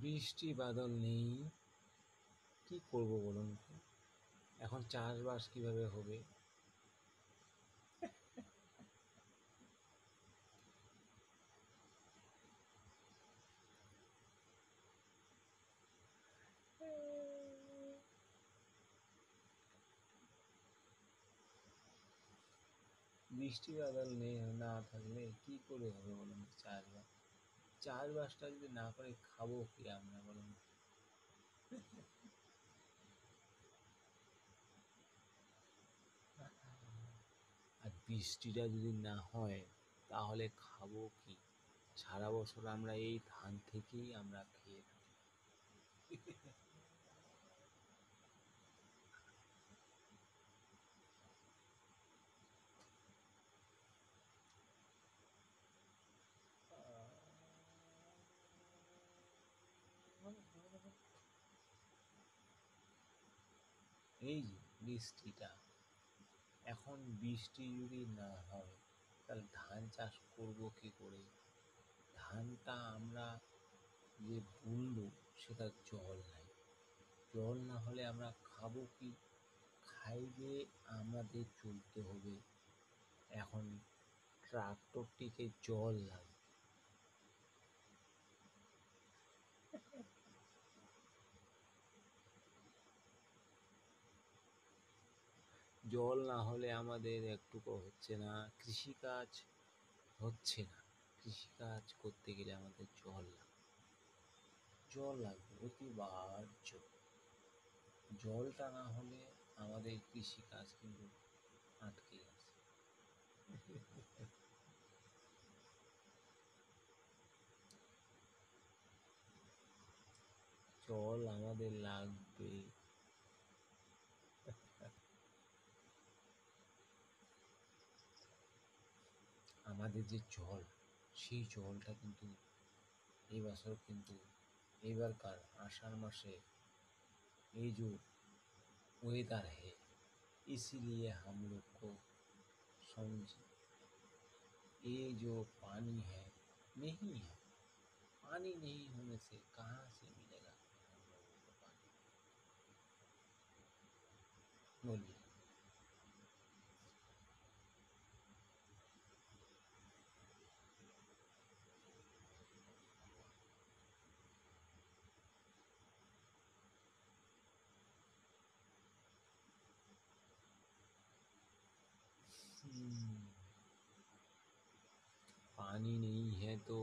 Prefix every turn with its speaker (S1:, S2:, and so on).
S1: বৃষ্টি বাদল নেই, কি করব বলুন তো? এখন চাষবাস কিভাবে হবে? বৃষ্টি বাদল নেই, না থাকলে কি করে হবে বলুন তো চাষবাস? চাষবাসটা যদি না করে খাবো কি আমরা বলুন? আর বৃষ্টিটা যদি না হয় তাহলে খাবো কি? সারা বছর আমরা এই ধান থেকেই আমরা খেয়ে থাকি। এই যে বৃষ্টিটা, এখন বৃষ্টি যদি না হয় তাহলে ধান চাষ করব কি করে? ধানটা আমরা যে বুনবো সেটা জল নাই। জল না হলে আমরা খাবো কি? খাইলে আমাদের চলতে হবে। এখন ট্রাক্টরটিকে জল লাগবে। জল না হলে আমাদের একটুকু হচ্ছে না, কৃষিকাজ হচ্ছে না। কৃষিকাজ করতে গেলে আমাদের জল লাগবে। জল লাগবে অতিবার্য। জলটা না হলে আমাদের কৃষিকাজ কিন্তু আটকে আছে। জল আমাদের লাগবে। আমাদের যে জল, সেই জলটা কিন্তু এই বছর কিন্তু এবারকার आषाढ़ मासे ये जो वेदर है, इसीलिए हम लोग को समझ ये जो पानी है नहीं है। पानी नहीं होने से कहाँ से मिलेगा हम लोगों को पानी? बोलिए। पानी नहीं है तो